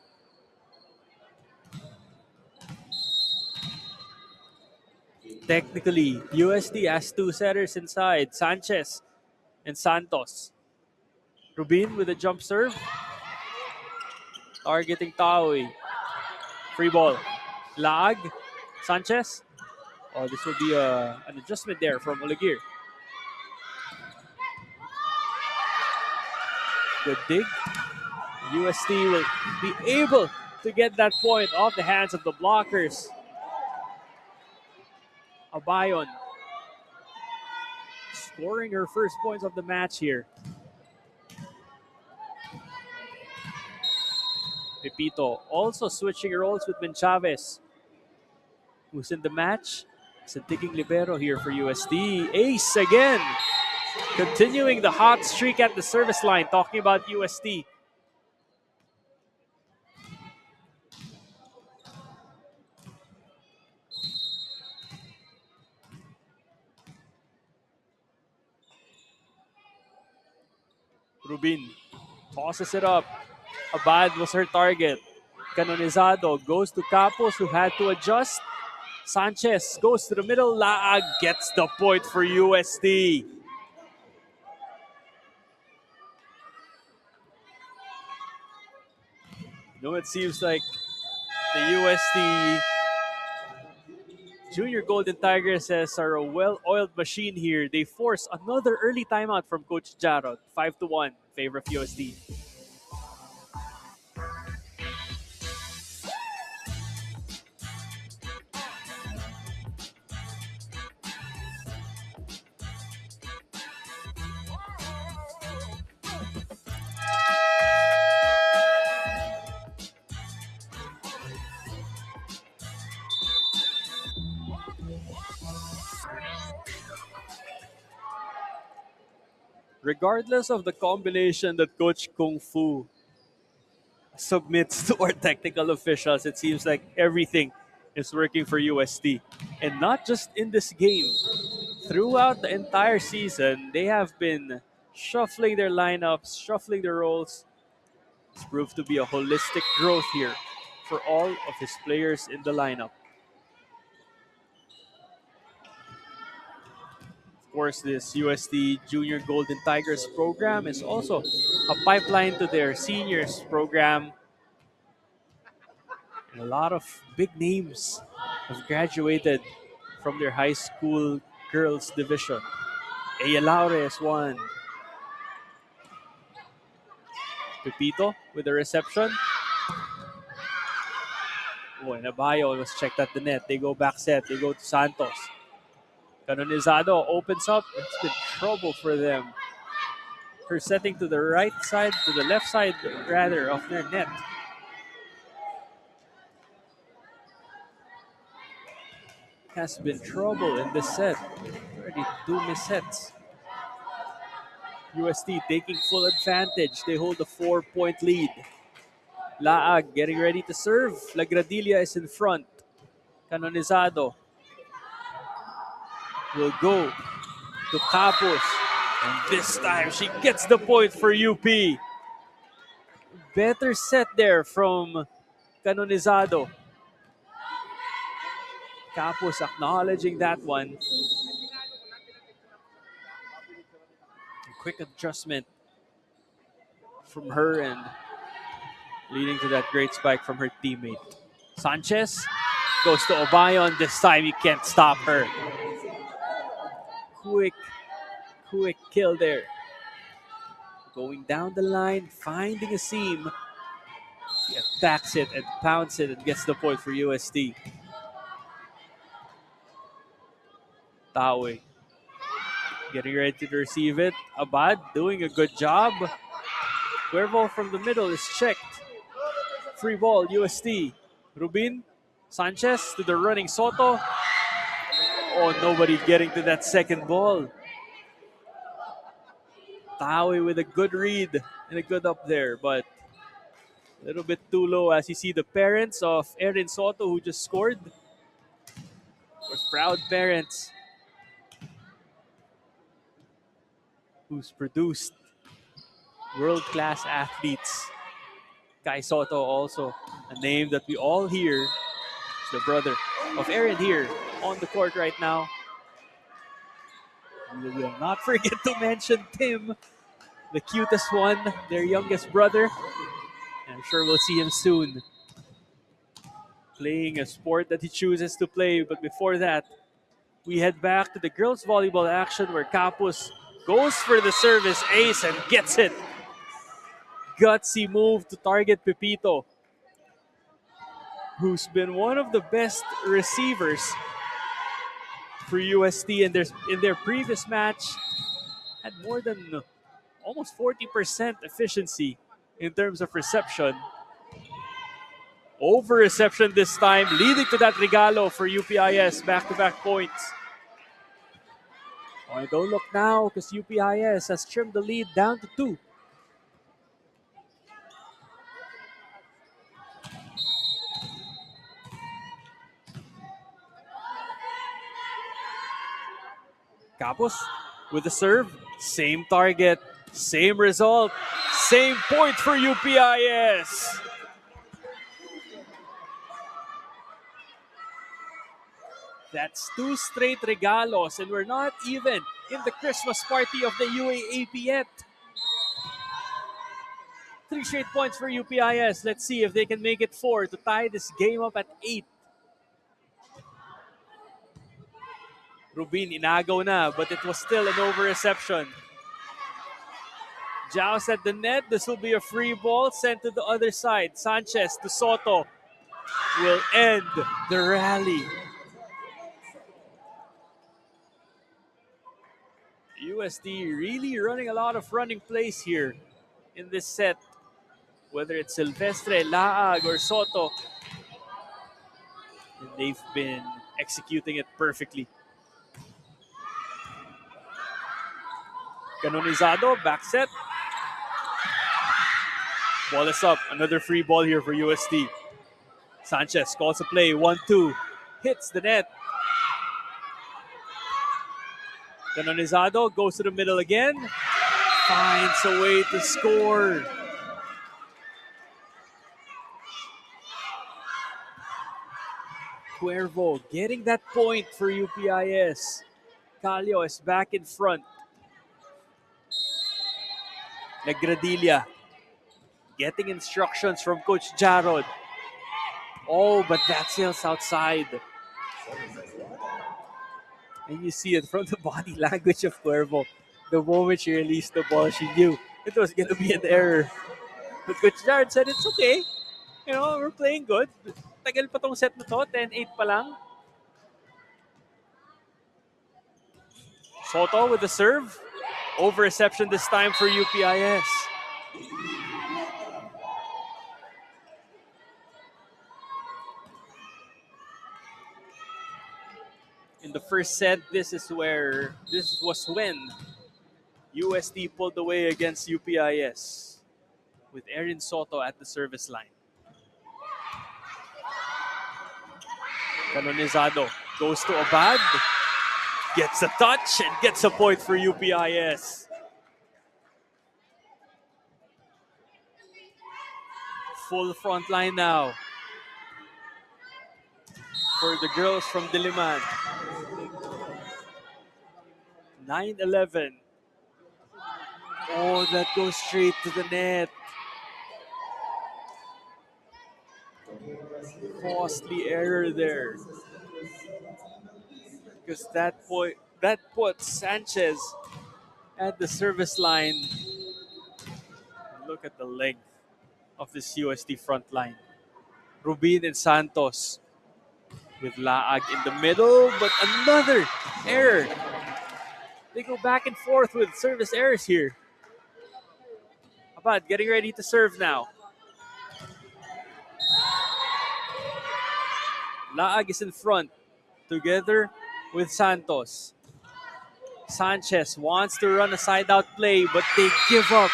Technically, USD has 2 setters inside. Sanchez and Santos. Rubin with a jump serve. Targeting Taoy. Free ball. Lag. Sanchez. Oh, this will be an adjustment there from Olagir. Good dig. UST will be able to get that point off the hands of the blockers. Abayon scoring her first points of the match here. Pepito also switching roles with Ben Chavez, who's in the match. It's a digging libero here for UST. Ace again, continuing the hot streak at the service line. Talking about UST. Rubin tosses it up. Abad was her target. Canonizado goes to Capos, who had to adjust. Sanchez goes to the middle. Laag gets the point for UST. It seems like the UST Junior Golden Tigresses are a well-oiled machine here. They force another early timeout from Coach Jarod. 5-1 in favor of UST. Regardless of the combination that Coach Kung Fu submits to our technical officials, it seems like everything is working for UST. And not just in this game. Throughout the entire season, they have been shuffling their lineups, shuffling their roles. It's proved to be a holistic growth here for all of his players in the lineup. Of course, this UST Junior Golden Tigers program is also a pipeline to their seniors program. And a lot of big names have graduated from their high school girls division. Aya Laure is one. Pepito with the reception. Oh, and Abayo was checked at the net. They go back set. They go to Santos. Canonizado opens up. It's been trouble for them. Her setting to the right side, to the left side, rather, of their net. Has been trouble in this set. Already 2 missed sets. UST taking full advantage. They hold a 4-point lead. Laag getting ready to serve. Lagradilla is in front. Canonizado will go to Capos. And this time she gets the point for UP. Better set there from Canonizado. Capos acknowledging that one. A quick adjustment from her and leading to that great spike from her teammate. Sanchez goes to Obayon. This time you can't stop her. Quick kill there. Going down the line, finding a seam. He attacks it and pounds it and gets the point for UST. Tawe getting ready to receive it. Abad doing a good job. Cuervo from the middle is checked. Free ball, UST. Rubin, Sanchez to the running Soto. Oh, nobody getting to that second ball. Tawe with a good read and a good up there, but a little bit too low as you see the parents of Erin Soto who just scored. With proud parents who's produced world-class athletes. Kai Soto also a name that we all hear. It's the brother of Erin here on the court right now. We will not forget to mention Tim, the cutest one, their youngest brother. And I'm sure we'll see him soon playing a sport that he chooses to play. But before that, we head back to the girls volleyball action where Capos goes for the service ace and gets it. gutsy move to target Pepito, who's been one of the best receivers for UST in their previous match. Had more than almost 40% efficiency in terms of reception. Over reception this time, leading to that regalo for UPIS, back-to-back points. Oh, don't look now because UPIS has trimmed the lead down to 2. Capos with the serve, same target, same result, same point for UPIS. That's 2 straight regalos, and we're not even in the Christmas party of the UAAP yet. 3 straight points for UPIS. Let's see if they can make it 4 to tie this game up at 8. Rubin inagaw na, but it was still an over-reception. Joust at the net. This will be a free ball sent to the other side. Sanchez to Soto will end the rally. USD really running a lot of running plays here in this set. Whether it's Silvestre, Laag, or Soto. And they've been executing it perfectly. Canonizado, back set. Ball is up. Another free ball here for UST. Sanchez calls a play. 1-2. Hits the net. Canonizado goes to the middle again. Finds a way to score. Cuervo getting that point for UPIS. Calio is back in front. Negradilla getting instructions from Coach Jarod. Oh, but that sails outside. And you see it from the body language of Cuervo. The moment she released the ball, she knew it was going to be an error. But Coach Jarod said, it's okay. You know, we're playing good. Tagal pa tong set na to, 10-8 pa lang. Soto with the serve. Over reception this time for UPIS. In the first set, this was when UST pulled away against UPIS with Erin Soto at the service line. Canonizado goes to Abad, gets a touch, and gets a point for UPIS. Full front line now for the girls from Diliman. 9-11. Oh, that goes straight to the net. Costly error there. Because that put Sanchez at the service line. Look at the length of this UST front line. Rubin and Santos with Laag in the middle, but another error. They go back and forth with service errors here. Abad getting ready to serve now. Laag is in front together with Santos. Sanchez wants to run a side-out play, but they give up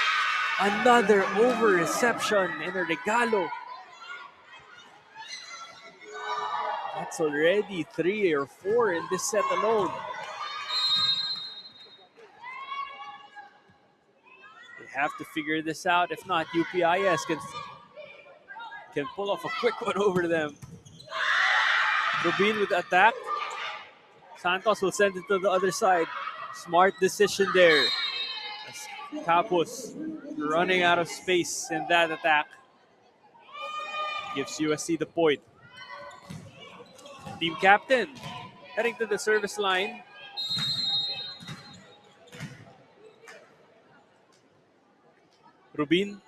another over-reception in a regalo. That's already 3 or 4 in this set alone. They have to figure this out. If not, UPIS can pull off a quick one over them. Rubin with the attack. Santos will send it to the other side. Smart decision there. Capos running out of space in that attack. Gives USC the point. Team captain heading to the service line. Rubin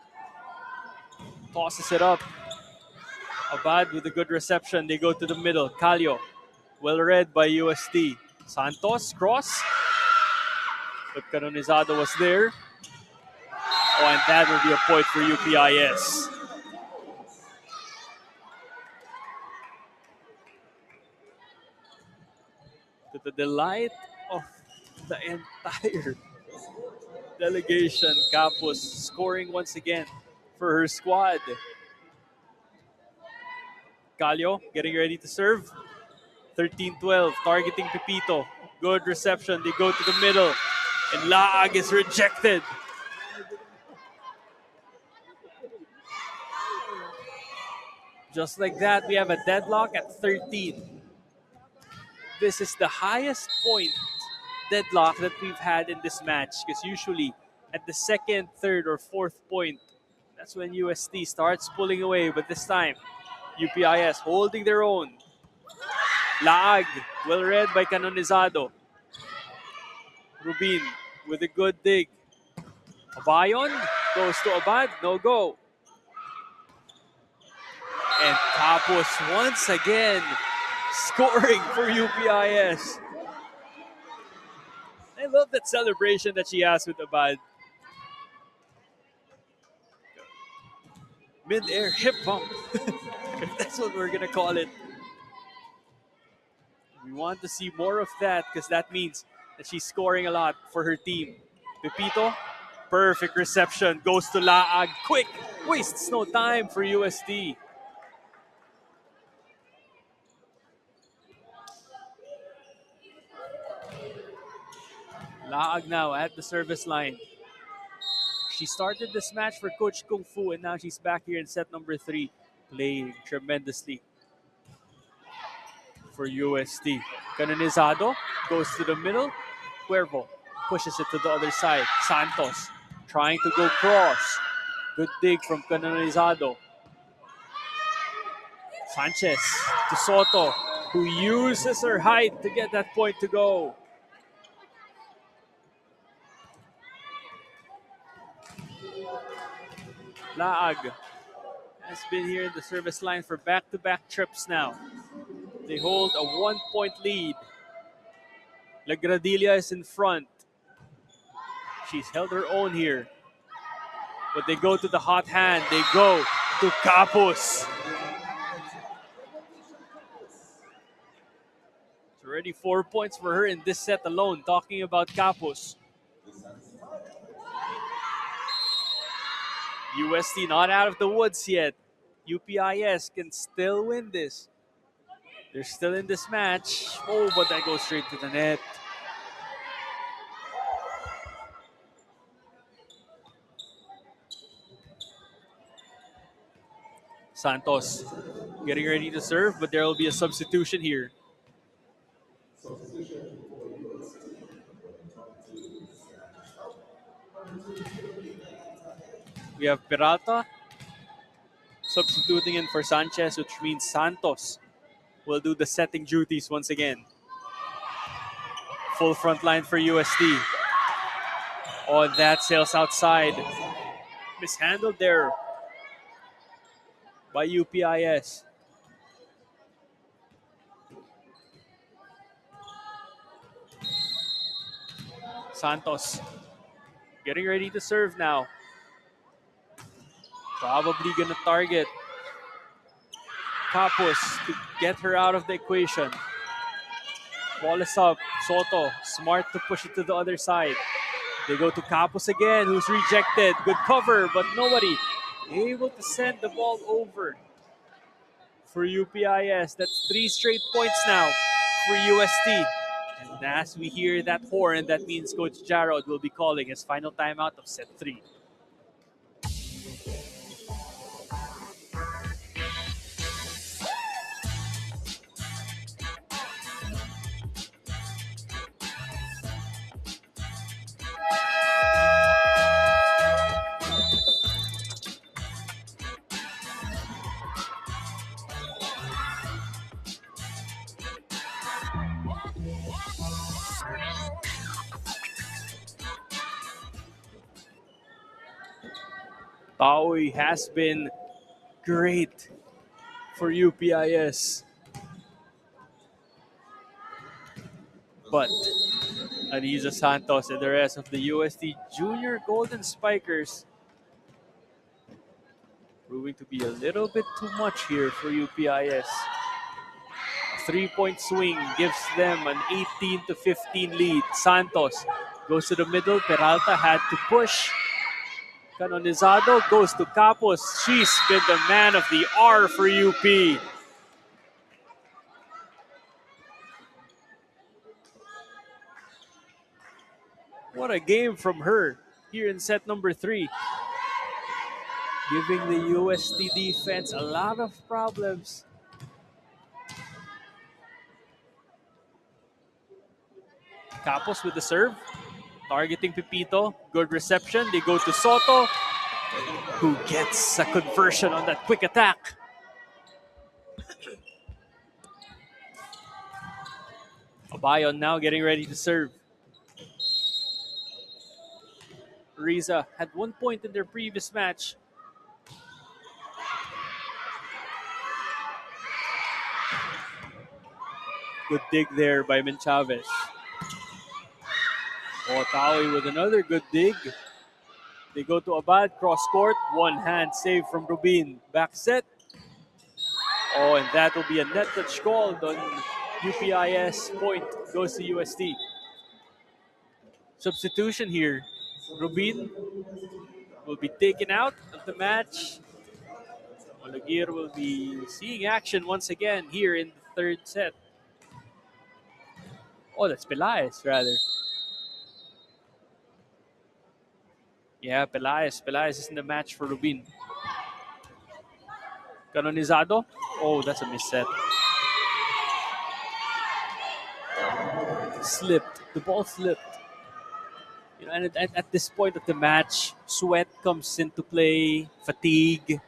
tosses it up. Abad with a good reception. They go to the middle. Calio, well read by UST. Santos, cross. But Canonizado was there. Oh, and that will be a point for UPIS. To the delight of the entire delegation, Capus scoring once again for her squad. Calio getting ready to serve. 13-12, targeting Pepito. Good reception. They go to the middle. And Laag is rejected. Just like that, we have a deadlock at 13. This is the highest point deadlock that we've had in this match, because usually at the second, third, or fourth point, that's when UST starts pulling away. But this time, UPIS holding their own. Laag, well read by Canonizado. Rubin with a good dig. Abayon goes to Abad, no go. And Tapos once again scoring for UPIS. I love that celebration that she has with Abad. Mid-air hip bump, if that's what we're going to call it. We want to see more of that, because that means that she's scoring a lot for her team. Pepito, perfect reception, goes to Laag. Quick, wastes no time for UST. Laag now at the service line. She started this match for Coach Kung Fu, and now she's back here in set number 3, playing tremendously for UST. Canonizado goes to the middle. Cuervo pushes it to the other side. Santos trying to go cross. Good dig from Canonizado. Sanchez to Soto, who uses her height to get that point to go. Laag has been here in the service line for back-to-back trips now. They hold a 1-point lead. Lagradilla is in front. She's held her own here. But they go to the hot hand. They go to Capus. It's already 4 points for her in this set alone, talking about Capus. UST not out of the woods yet. UPIS can still win this. They're still in this match. Oh, but that goes straight to the net. Santos getting ready to serve, but there will be a substitution here. We have Peralta substituting in for Sanchez, which means Santos will do the setting duties once again. Full front line for UST. Oh, that sails outside. Mishandled there by UPIS. Santos getting ready to serve now. Probably gonna target Capus to get her out of the equation. Ball is up. Soto, smart to push it to the other side. They go to Capus again, who's rejected. Good cover, but nobody able to send the ball over for UPIS. That's 3 straight points now for UST. And as we hear that horn, that means Coach Jarrod will be calling his final timeout of set 3. Taoy has been great for UPIS. But Anisa Santos and the rest of the UST Junior Golden Spikers proving to be a little bit too much here for UPIS. A 3-point swing gives them an 18-15 lead. Santos goes to the middle. Peralta had to push. Canonizado goes to Capos. She's been the man of the hour for UP. What a game from her here in set number 3. Giving the UST defense a lot of problems. Capos with the serve. Targeting Pipito. Good reception. They go to Soto, who gets a conversion on that quick attack. Abayon now getting ready to serve. Riza had 1 point in their previous match. Good dig there by Menchavez. Tawi with another good dig. They go to Abad, cross court, one hand save from Rubin. Back set. And that will be a net touch called on UPIS. Point goes to UST. Substitution here. Rubin will be taken out of the match. Malagir will be seeing action once again here in the third set. That's Pelaez rather. Yeah, Pelaez. Pelaez is in the match for Rubin. Canonizado. That's a misset. Slipped. The ball slipped. And at this point of the match, sweat comes into play, fatigue.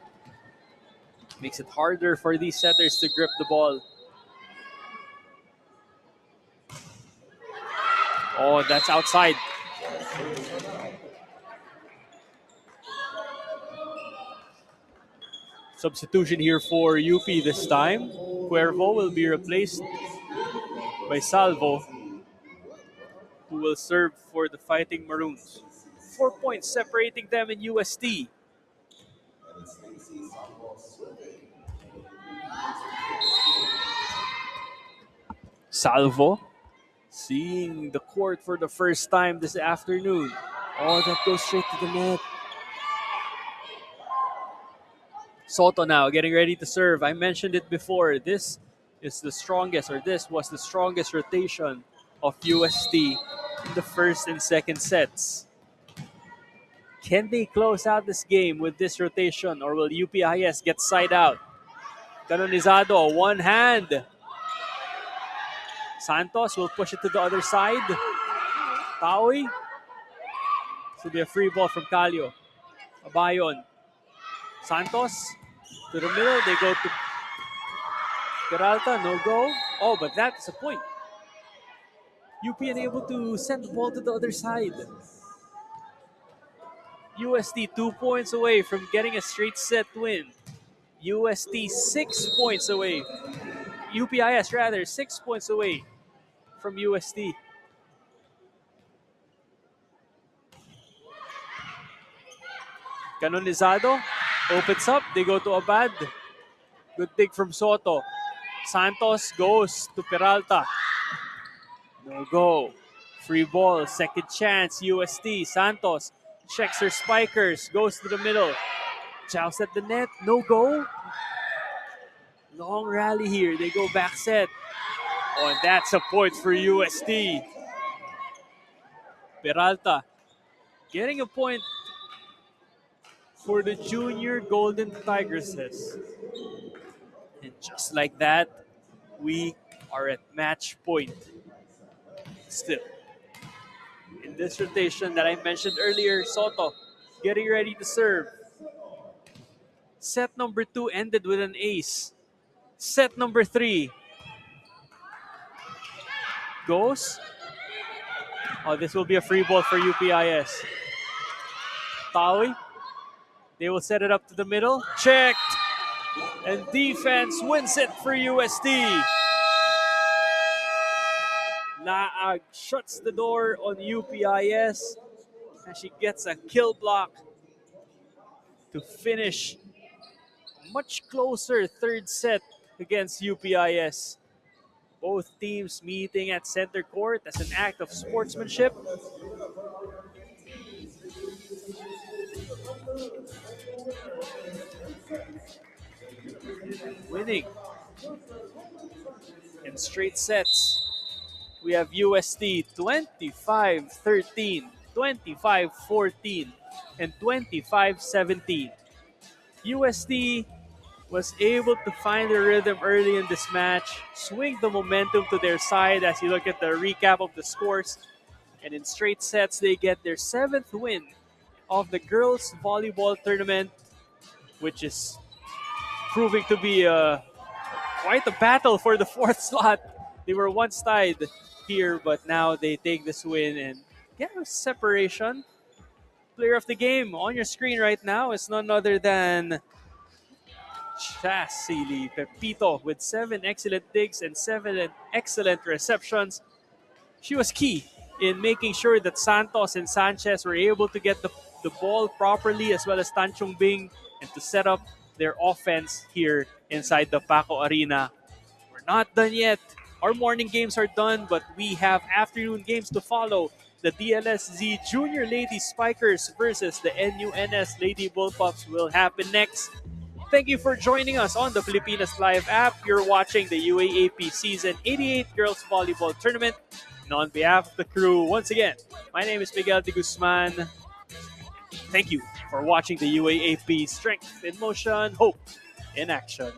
Makes it harder for these setters to grip the ball. That's outside. Substitution here for UP this time. Cuervo will be replaced by Salvo, who will serve for the Fighting Maroons. 4 points separating them in UST. Salvo seeing the court for the first time this afternoon. That goes straight to the net. Soto now getting ready to serve. I mentioned it before. This was the strongest rotation of UST in the first and second sets. Can they close out this game with this rotation, or will UPIS get side out? Canonizado, one hand. Santos will push it to the other side. Tawi. This will be a free ball from Calio. Abayon. Santos to the middle. They go to Peralta. No go. But that's a point. UP unable to send the ball to the other side. UST 2 points away from getting a straight set win. UST 6 points away. UPIS rather, 6 points away from UST. Canonizado opens up. They go to Abad. Good dig from Soto. Santos goes to Peralta. No go. Free ball. Second chance. UST. Santos checks her spikers. Goes to the middle. Chows at the net. No go. Long rally here. They go back set. And that's a point for UST. Peralta getting a point for the Junior Golden Tigresses. And just like that, we are at match point. Still, in this rotation that I mentioned earlier, Soto getting ready to serve. Set number 2 ended with an ace. Set number 3 goes. This will be a free ball for UPIS. Tawi. They will set it up to the middle. Checked. And defense wins it for UST. Laag shuts the door on UPIS and she gets a kill block to finish much closer third set against UPIS. Both teams meeting at center court as an act of sportsmanship. Winning in straight sets. We have UST 25-13, 25-14, and 25-17. UST was able to find the rhythm early in this match, swing the momentum to their side as you look at the recap of the scores. And in straight sets, they get their 7th win of the girls' volleyball tournament, which is proving to be quite a battle for the 4th slot. They were once tied here, but now they take this win and get a separation. Player of the game on your screen right now is none other than Chasili Pepito with 7 excellent digs and 7 excellent receptions. She was key in making sure that Santos and Sanchez were able to get the ball properly, as well as Tan Chung Bing, and to set up their offense here inside the Paco Arena. We're not done yet. Our morning games are done, but we have afternoon games to follow. The DLSZ Junior Lady Spikers versus the NUNS Lady Bullpups will happen next. Thank you for joining us on the Filipinas Live app. You're watching the UAAP Season 88 Girls Volleyball Tournament. And on behalf of the crew, once again, my name is Miguel de Guzman. Thank you for watching the UAAP Strength in Motion, Hope in Action.